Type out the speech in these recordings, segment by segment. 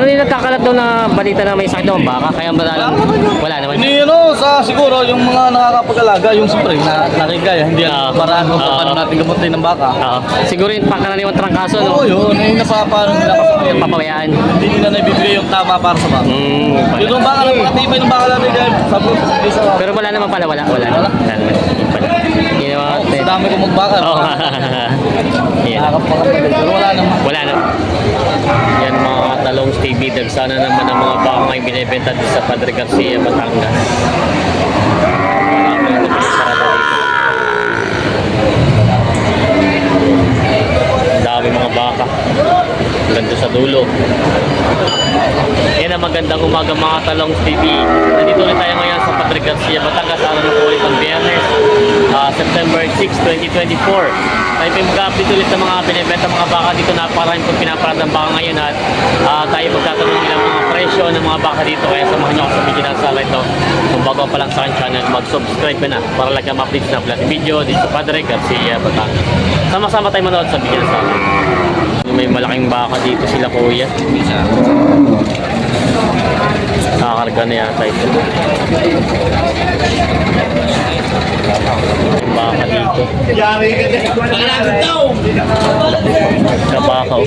Pero hindi nagkakalat daw na balita na may sakit daw ang baka, kaya wala naman. Hindi sa siguro yung mga nakakapag-alaga, yung siyempre nakikaya, hindi paraan kung paano natin gamutin ng baka. Siguro yung pangkaraniwang trangkaso, no? Oo, yun, yung napapaano nila kasi Papabayaan. hindi nila naibibigay yung tama para sa baka. Yung baka lang, pakatibay ng baka natin dyan, sabi ko sa baka. Pero wala naman pala, wala naman. Hindi naman. Sa dami kong magbaka. Oo. Nakakapagpapagod, pero wala naman. Wala na. Yan mga talong TV, dagsana naman ang mga baka ngayon binibenta dito sa Padre Garcia, Batangas. Dami mga baka. Ganito sa dulo. Yan ang magandang umaga mga talong TV. Nandito ulit tayo ngayon sa Padre Garcia, Batangas. Araw na po ulit ang Biyernes, September 6, 2024. Tayo po mag-update ulit ng mga binibenta mga baka dito. Napakarami po pinaparad ng baka ngayon at tayo magtatanong nila mga presyo ng mga baka dito. Kaya samahan nyo ako sa video ng sala ito. Kung bago pa lang sa aking channel, mag-subscribe ka na para lang ka ma-update na pala video dito sa Padre Garcia, Batangas. Sama-sama tayo manood sa video ng sala. May malaking baka dito sila kuya. Nakakarga na yata ito. May baka dito. Kabakaw.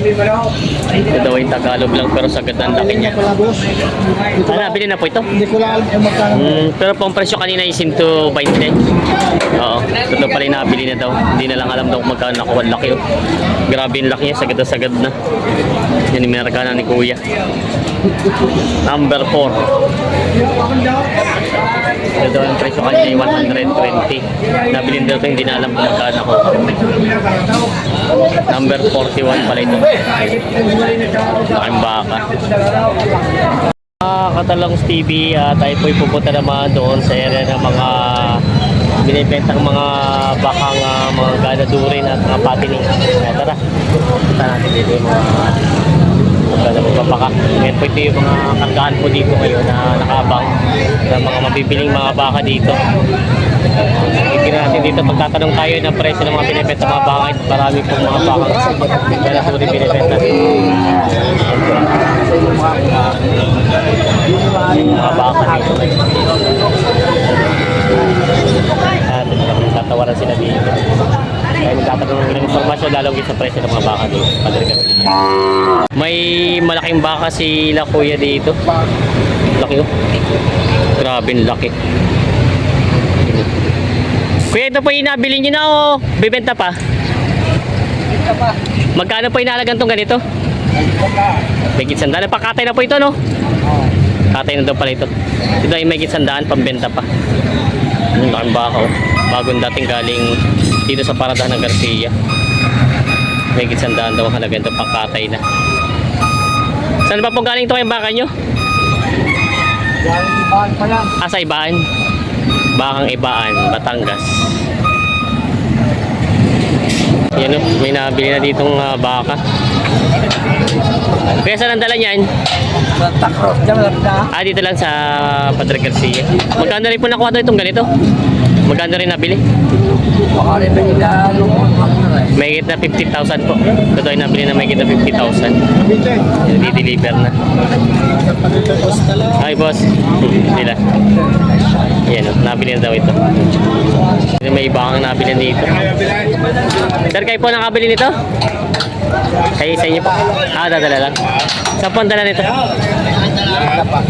Ito daw yung Tagalog lang pero sagad ang laki niya. Nabili na po ito? Hindi ko lang Pero pong presyo kanina is into 20. Oo. Ito pala yung nabili na daw. Hindi na lang alam daw kung magkano nakuha. Laki oh. Grabe yung laki niya. Sagad na sagad na. Yan yung minarga ni kuya. Number 4. Ito daw yung presyo kanina yung 120. Nabili daw ito. Hindi na alam kung magkano nakuha. Number 41 pala ito. Laking baka. Katalong TV, tayo po pupunta naman doon sa area ng mga binibentang mga bakang mga ganadurin at mga patining. Tara, punta natin dito yung mga magpapaka. Ngayon po ito yung mga kargahan po dito ngayon na nakabang ng mga mabibiling mga baka dito. Tignan natin dito, pagtatanong tayo ng presyo ng mga binibenta mga baka. Marami pong mga bakang ganadurin binibenta dito. Mga baka dito ngayon. Tatawaran sila dito. Kaya magtatanong ng informasyon lalong sa presyo ng mga baka dito. May malaking baka sila kuya dito. Laki oh. Grabe laki. Kuya, ito po yung nabili nyo na o bibenta pa? Magkano po inalagan itong ganito? Megit sandaan. Pakatay na po ito, no? Katay na daw pala ito. Ito ay megit sandaan, pambenta pa. Ang laking baka, oh. Bagong dating galing dito sa paradahan ng Garcia. Megit sandaan daw ang halaga ito, pangkatay na. Saan ba pong galing ito kayong baka nyo? galing ibaan pa yan. Sa Ibaan? Bakang Ibaan, Batangas. Yan o, may nabili na ditong baka. Kaya saan ang dala niyan? Takros dyan lang na. Dito lang sa Padre Garcia. Magkano rin po nakuha doon itong ganito? Magkano rin nabili? Baka rin may ilalong May na 50,000 po. Ito ay nabili na may na 50,000. Di-deliver na. Ay boss, nila. Yan o, nabili na daw ito. May ibang nabili dito. Sir, kayo po nakabili nito? Kayo sa inyo po? Dadala lang. Saan po ang dala nito?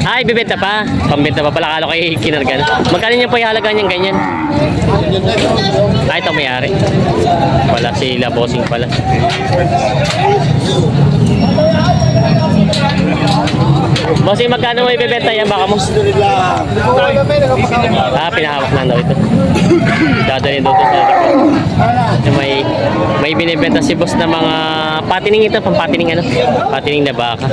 Ay, bibenta pa. Pambenta pa pala. Kalo kayo kinargan. Magkano niya po yung halaga niyang ganyan? Ito may-ari. Wala sila, bossing pala. Bossing, magkano mo ibibenta yan baka mo? Pinahawak na daw ito. Dadalhin daw ito sa likod. May binibenta si boss na mga patining ito, pampatining ano? Patining na baka.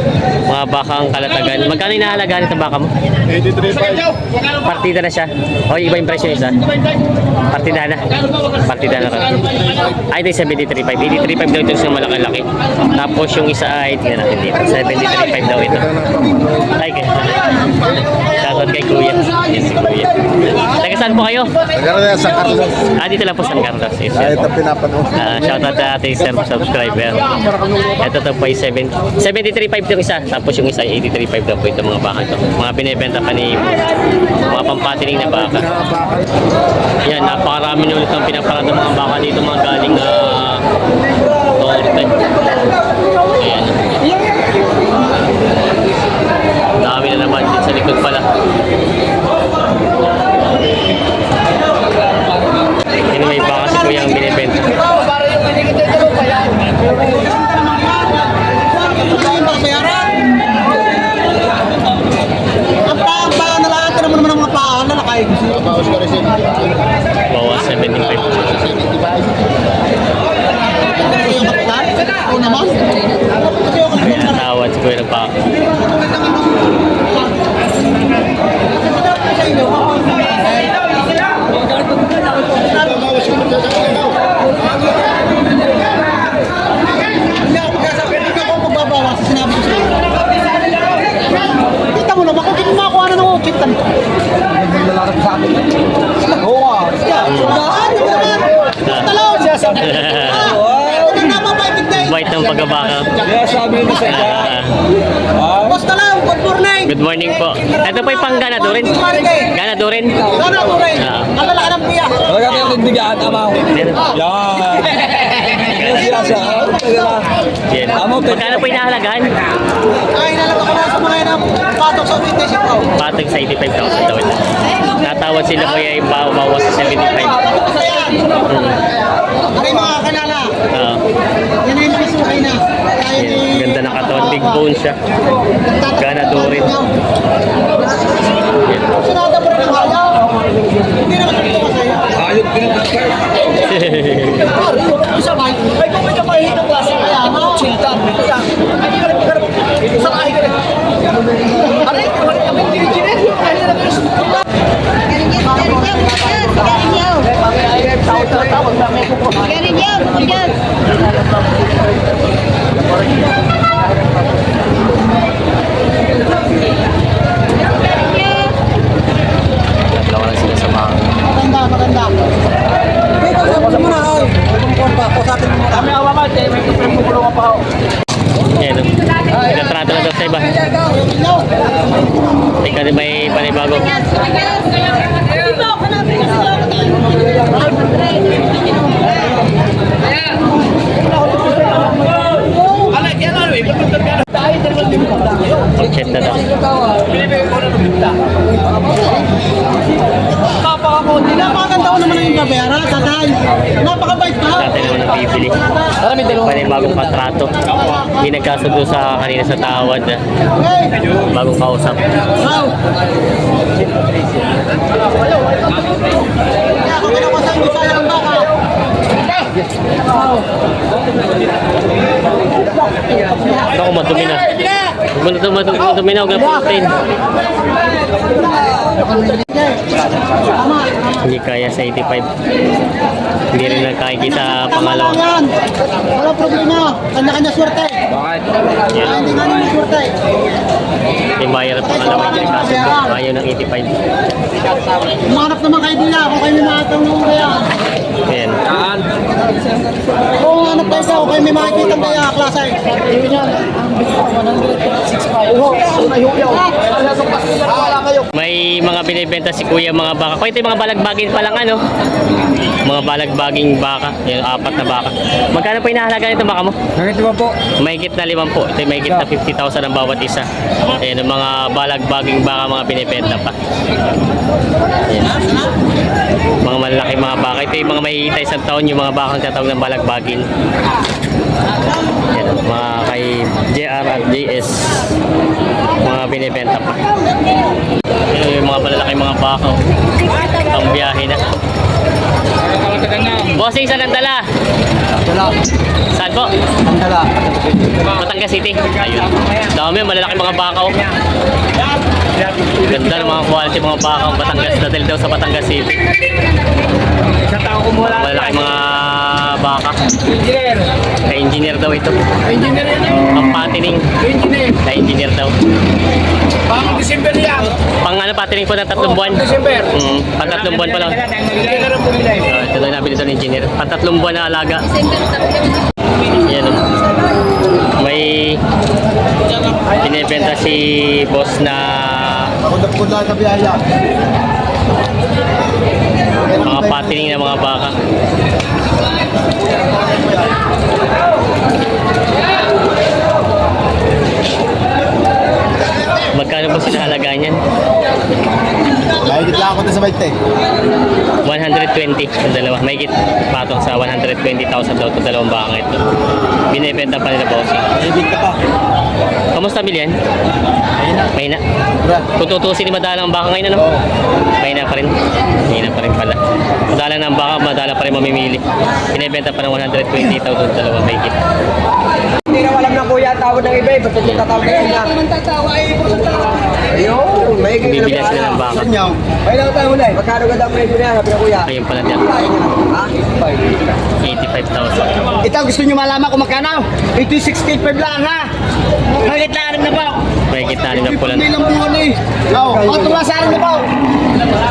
Mga bakang kalatagan. Magkano inahalaga nito baka mo? 83.5. Partida na siya. O, iba yung presyo isa. Partida na. Partida na rin. Ay, ito yung 73.5. 83.5 daw ito yung malaki-laki. Tapos yung isa ay, tingnan natin dito. 73.5 daw ito. Ay, kaya. Shoutout kay Kuya. Yes, Kuya. Taga saan po kayo? Nagkaroon na sa Carlos. Dito lang po San Carlos. Yes, Kahit ang pinapanood. shoutout sa ating subscriber. Ito to po ay 73.5 yung isa. Tapos yung isa ay 83.5 daw po ito mga baka ito. Mga binibenta pa ni mga pampatining na baka. Yan, napakarami na ulit ng pinaparada mga baka dito mga galing Torte. Ayan. Dami na naman din sa likod pala. Yun may baka si Kuya ang binibenta. Bawas 75. Tawad si Kuya ng baka. Kita mo naman kung kinumakuha na ng ukitan. Naglalakad sa akin. Oo nga. Talaw siya sa akin. Bait ng pagkabaka. Kaya sabi mo sa ika. Boss Talaw, good morning. Good morning po. Ito po yung pang ganadorin. Ganadorin. Gana po rin. Ang lalaki ng piya. Talaga tayo nagbigaan, amaw. Yan. Kaya sila siya. Yan. Magkano po inahalagahan? Ay, nalaga ko na sa mga yan ang patok sa fitness ito. Patag sa 85,000 daw ito. Natawad sila po yung bawas sa 75. Ano yung mga kanala? Yan yung piso kayo na. Yan. Ganda ng katawan. Big bone siya. Ganadorin. Yan. Sinada mo rin ang ayaw. Hindi naman ito masaya. Ayot pinapasay. Ay, kung may kapahin ng klase kaya, chiltan. Sa kahin ka rin. Aray, kami tinigilin. Dalawa lang sila sa mga. Maganda. Dito, sabi mo na, ay. Kung pa, kusatin mo. Kami awa ba, may kukulungan pa ako. Yan. Pinatrato na daw sa iba. Ikaw din may panibago. Pag-chat na daw. Napakaganda ko naman yung babayaran, tatay. Napakabait ka. Dati naman ang bibili. Panibagong kontrato. Hindi nagkasundo sa kanina sa tawad. Bagong kausap. Wow. Kaya ako kinakasang di sayang ang baka. Ako madumi na. Madumi na. Huwag na protein. Hindi kaya sa 85. Hindi rin nagkakikita pangalawa. Yan. Wala problema. Kanya-kanya swerte. Yan. Hindi nga naman swerte. May bayar at pangalawa. Hindi nagkasundo. Ayaw ng 85. Umanap naman kayo din kung kayo may makatang nung kaya. Ayan. Kung umanap kayo kung kayo may makikita kaya, klasay. Yun yan. Ang 165. Wala kayo. May mga binibenta si Kuya mga baka. Kung ito yung mga balagbagin pa lang ano. Mga balagbaging baka. Yung 4 na baka. Magkano po inahalaga nito baka mo? Nakita ba po? Mahigit na 5 po. Ito yung mahigit na 50,000 ang bawat isa. Ayan, yung mga balagbaging baka mga binibenta pa. Ayan. Mga malaki mga baka. Ito yung mga mahihita isang taon yung mga bakang tatawag ng balagbagin. Ayan, mga kay JR at JS. Mga binibenta pa. Ayan, yung mga malalaki mga baka. Pang biyahe na. Bossing, saan ang dala? Wala. Saan po? Ang dala. Batangas City. Ayun. Dami, malalaki mga bakaw. Ganda ng mga quality mga bakaw. Batangas, dadal daw sa Batangas City. Malalaki mga baka. Ka-engineer daw ito. Pampatining. Ka-engineer daw. Pang December yan. Pang ano, patiling po ng 3 buwan. December. Pang 3 buwan pa lang. Hindi na rin bumili. Ito na nabili sa engineer. Pang 3 buwan na alaga. Yan o. May binibenta si boss na Punta sa biyaya. mga patiling na mga baka. Magkano po sinahalagaan yan? Mahigit lang ako na sa bite. 120 sa dalawa. May patong sa 120,000 daw ito dalawang baka ito. Binibenta pa nila bossing. Mahigit ka pa. Kamusta bilyan? Mahina. Bra. Kung tutusin ni madalang baka ngayon ano? Mahina pa rin. Mahina pa rin pala. Madalang ng baka, madalang pa rin mamimili. Binibenta pa ng 120,000 dalawa may higit. Hindi na alam na kuya ang tawad ng iba eh. Basta yung tatawag na yun. Ayun, may Bibili sila ng baka. Sanyaw. May lang tayo ulit. Magkano ganda ang presyo niya? Sabi na kuya. Ayun pala dyan. Ha? 85,000. Ito, gusto nyo malaman kung magkano? Ito yung 65 lang ha. Magkit lang na po. May higit na na po lang. Bilang buwan eh. Oo. O, tumasarin na po.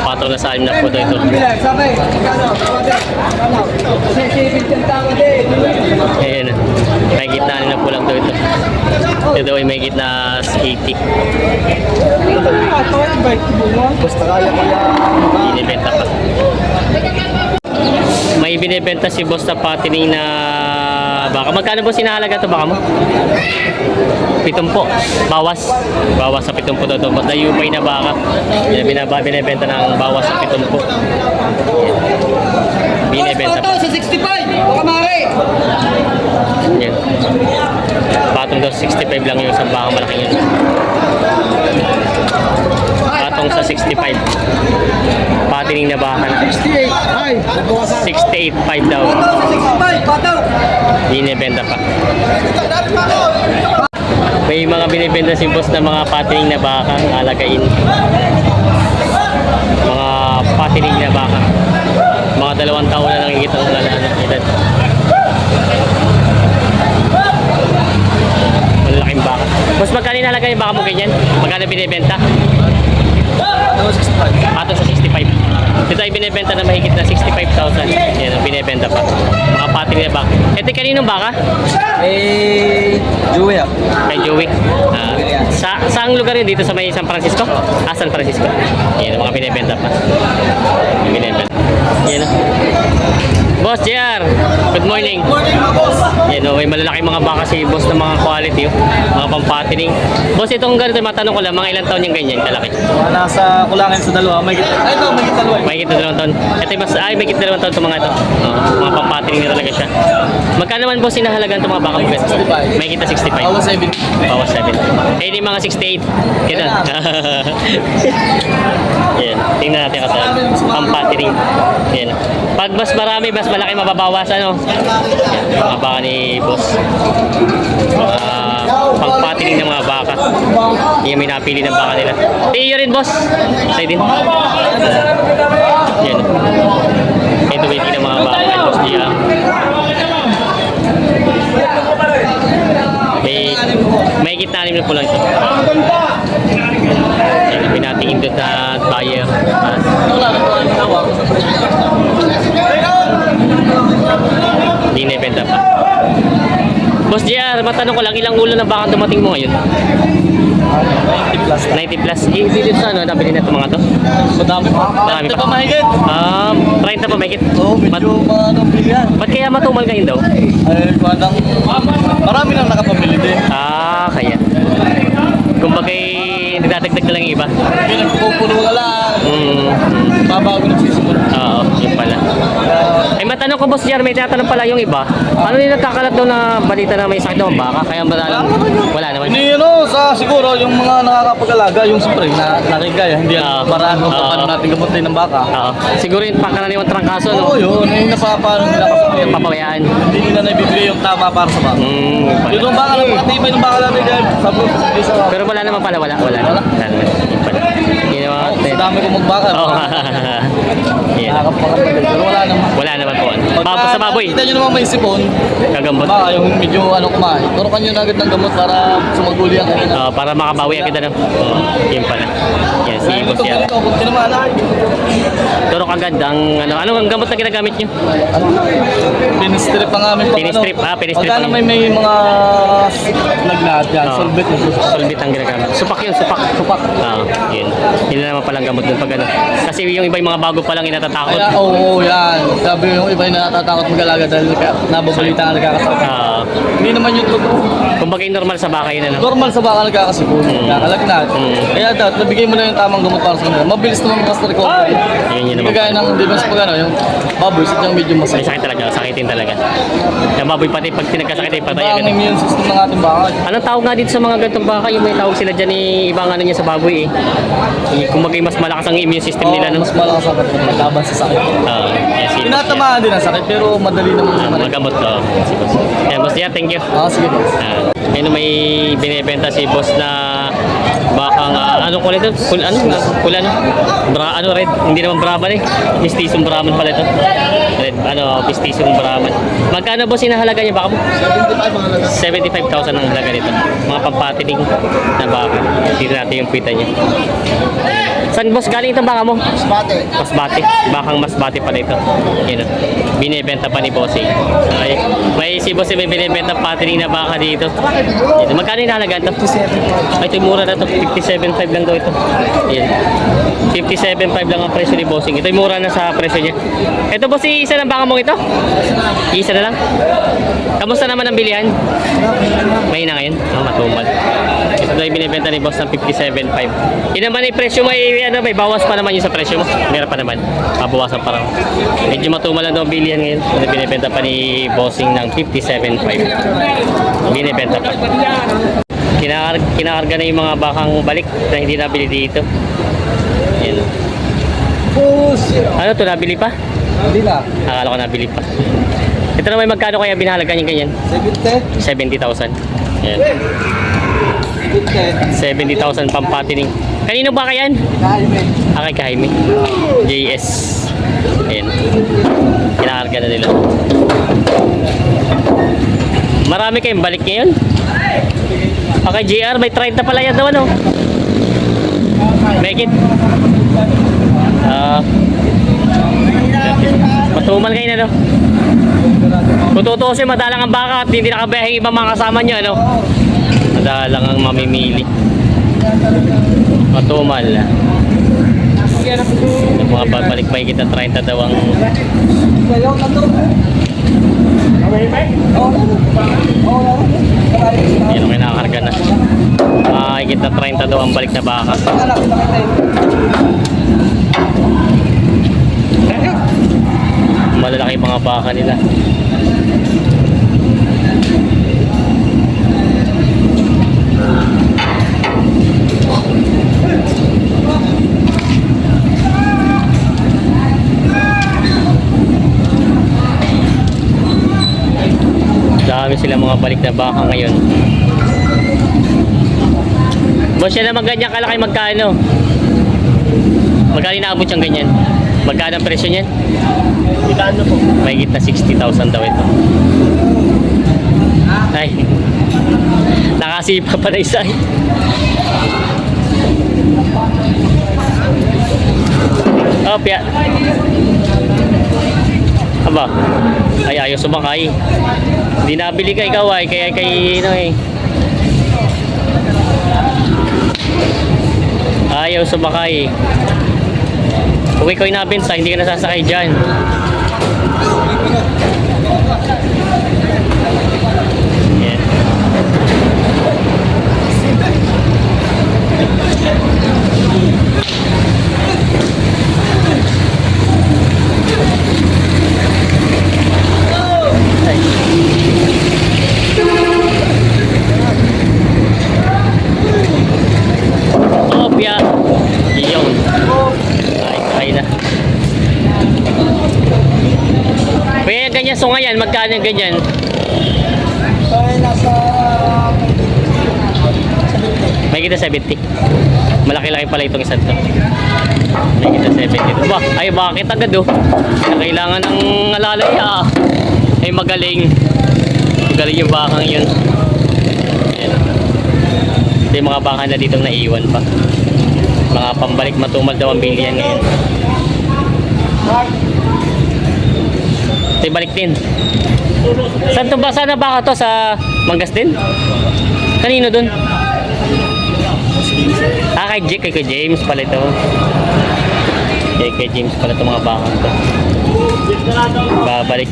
Patong na sa alim na po ito. Bilang, sabay. Magkano? Magkano? Kasi sipin yung tama din. Ayan. May higit na po lang ito. Ito daw ay may higit na 80. Basta kaya ko yan. Binibenta pa. May binibenta si boss na patining na baka. Magkano po sinahalaga ito baka mo? 70. Bawas. Bawas sa 70 daw ito. Nayupay na baka. Binibenta ng bawas sa 70. Binibenta pa. Sa 65. Baka mare. Yan. Patong daw 65 lang yung isang baka malaki yun. Patong sa 65. Patining na baka. 68. Ay. 68.5 daw. 65. Pataw. Binibenta pa. May mga binibenta si boss na mga patining na baka alagain. Mga patining na baka. Mga 2 taon na nakikita ko na edad. Malaking baka. Boss, magkano nalaga yung baka mo ganyan? Magkano binibenta? Patong sa 65. Dito ay binibenta na mahigit na 65,000. Yan ang binibenta pa. Mga pating na baka. Ito kaninong baka? Eh, Joey ah. Kay Joey. Saang lugar yun dito sa may San Francisco? San Francisco. Yan ang mga binibenta pa. Binibenta. Yan o. Boss JR, good morning. Yan o, may malalaki mga baka si boss ng mga quality. Mga pampatining. Boss, itong ganito, matanong ko lang, mga ilang taon yung ganyan, kalaki? Nasa kulangan sa dalawa. May git. Ay, ito, may git dalawa. May kita 2 taon. Ito yung mas, may kita 2 taon itong mga ito. Mga pampatining na talaga siya. Magkano naman boss sinahalagan itong mga baka mo? 65. May kita 65. Bawas 7. Bawas 7. Eh, yung mga 68. Ganun. Yan. Tingnan natin kasi. Pampatining. Yan. Pag mas marami, mas malaki mababawas. Ano? Yan. Mga baka ni boss. Mga pangpatining ng mga baka. Yan, may napili ng baka nila. Tiyo rin, boss. Sa'yo din. Yan. Ito may ng mga baka kay boss niya. May gitna na po lang ito. Yan, pinatingin doon na buyer. Hindi na ibenta pa. Boss JR, matanong ko lang, ilang ulo na baka dumating mo ngayon? 90 plus. 90 plus. Dito sa ano, nabili na itong mga to? Madami pa. Marami Ito pa. pa mahigit. 30 pa, may kit. Oo, medyo anong bilihan. Ba't kaya matumal ngayon daw? Ay, parang marami nang nakapamili din. Kaya. Kumbagay, nagdadagdag na lang yung iba. Yung nagpupuno na lang. Hmm. Babago nagsisimula. Oo, yun pala. Ay, matanong ko, Boss Jar, may tinatanong pala yung iba. Ano yung nagkakalat daw na balita na may sakit daw ang baka? Kaya madalang, wala naman. Hindi sa siguro yung mga nakakapag-alaga, yung siyempre na nakigaya, hindi Oo. paraan kung Oo. paano natin gamutin ng baka. Oo. Siguro yung pangkaraniwang trangkaso, no? Oo, yun. Yung napapano nila kasi Papawayaan. hindi nila naibibigay yung tama para sa baka. Hmm, yun pala. Yung baka lang, patibay ng baka natin dyan. Sabi, sa Pero wala naman pala, wala naman. Yun pala. Yun naman, dami kong magbaka. Oo. Yan. Nakakapakapagod. Pero wala naman. Wala naman po. Sa baboy. Kita nyo naman may sipon. Gagambot. Baka yung medyo kumain. Turukan nyo na agad ng gamot para sumaguli ang kanina. Para makabawi agad ano. Yun pala. Yan, si Boss yan. Kunti naman. Turok agad ang gamot na ginagamit nyo? Pinistrip ang aming pang Pinistrip, pinistrip Pagka ang- naman may mga lagnat yan, Oo. solbit yun. Solbit ang ginagamit. Supak yun, supak. Supak. Yun. Yun na naman palang gamot dun pag ano. Kasi yung iba yung mga bago pa lang inatatakot. Kaya, yan. Sabi yung iba yung natatakot mag-alaga dahil nababalita ang nagkakasakit. Hindi naman yung totoo. Kumbaga yung normal sa baka yun ano. Normal sa baka nagkakasipon, nakalagnat. Kaya dapat nabigay mo na yung tamang gamot para sa kanila. Mabilis naman makasta recover. Yun naman. Kagaya ng di ba sa pag yung baboy, sadyang medyo May masakit. sakit talaga, sakitin talaga. Yung baboy pati pag pinagkasakit ay patay Iba ang agad. immune system ng ating baka. Anong tawag nga dito sa mga gantong baka? Yung may tawag sila dyan ibang ano niya sa baboy Kumbaga mas malakas ang immune system nila no? Mas malakas ang sakit laban sa sakit. Yes, si Boss Tinatamaan din ang sakit pero madali naman yan. naman. Magamot to. Si Boss. Yan, Boss yan, thank you. Sige boss. Ngayon may binibenta si Boss na bakang anong kulay ito? Kulay ano? Red? Hindi naman Brahman Mistisong Brahman pala ito. Red, Mistisong Brahman. Magkano Boss hinahalaga niya baka mo? 75,000 ang halaga nito. Mga pampatining na baka. Dito natin yung pita niya. Saan Boss galing itong baka mo? Spate. Masbate. Bakang Masbate pala ito. Yan binibenta pa ni Bossing. Okay. May si Bossing may binibenta patining na baka dito. Ito. Magkano yung halaga ito? 57. Ay, ito yung mura na ito. 57.5 lang daw ito. Yan. 57.5 lang ang presyo ni Bossing. Ito yung mura na sa presyo niya. Ito Bossing, isa lang baka mo ito? Isa na lang? Kamusta naman ang bilihan? May na ngayon? Matumal. Ito daw yung binibenta ni Boss ng 57.5. Yun naman yung presyo may bawas pa naman yung sa presyo mo. Meron pa naman. Pabawasan pa lang. Medyo matumal lang daw ang bilihan ngayon. Ito binibenta pa ni Bossing ng 57.5. Binibenta pa. Kinakarga na yung mga bakang balik na hindi nabili dito. Yan. Ano to, nabili pa? Hindi na. Akala ko nabili pa. Ito naman magkano kaya binahalaga niya ganyan? 70,000. Yan. 70,000 pampatining. Kanino ba kayan? Kay Jaime. JS. Ayan. Kinakarga na nila. Marami kayong balik ngayon? Okay, JR, may 30 pala yan daw ano? Make it. Matumal kayo na no? Kung tutusin, madalang ang baka at hindi nakabayang ibang mga kasama nyo ano? Madalang ang mamimili. Matumal. Yung mga babalik pa kita 30 daw ang yan ang kinakarga na. Kita 30 daw ang balik na baka. Malalaki mga baka nila. Dami sila mga balik na baka ngayon. Boss, yan naman ganyan kalaki magkano? Magkano inaabot siyang ganyan? Magkano ang presyo niyan? Magkano po? May gitna 60,000 daw ito. Ay. Nakasipa pa na isa. Oh, piya. Aba. Ay, ayaw sumakay. Hindi nabili ka ikaw ay. Kaya ayaw sumakay. Kung ikaw yung nabinsa, hindi ka nasasakay dyan. Yan. Opya. Iyon. Ay na. Kaya ganyan so ngayon, magkano yung ganyan? Nasa May kita 70. Malaki-laki pala itong isa to. Nakikita 72. Ba, ay bakit agad oh? Kailangan ng alalay ah. Ay magaling. Magaling yung bakang yun. Ayan. Ito yung mga baka na dito naiwan pa. Mga pambalik matumal daw ang bilihan ngayon. Ito yung balik din. Saan to ba? Saan na baka to? Sa Mangas din? Kanino dun? Ah, kay James pala ito. Kay James pala ito mga baka to. Babalik.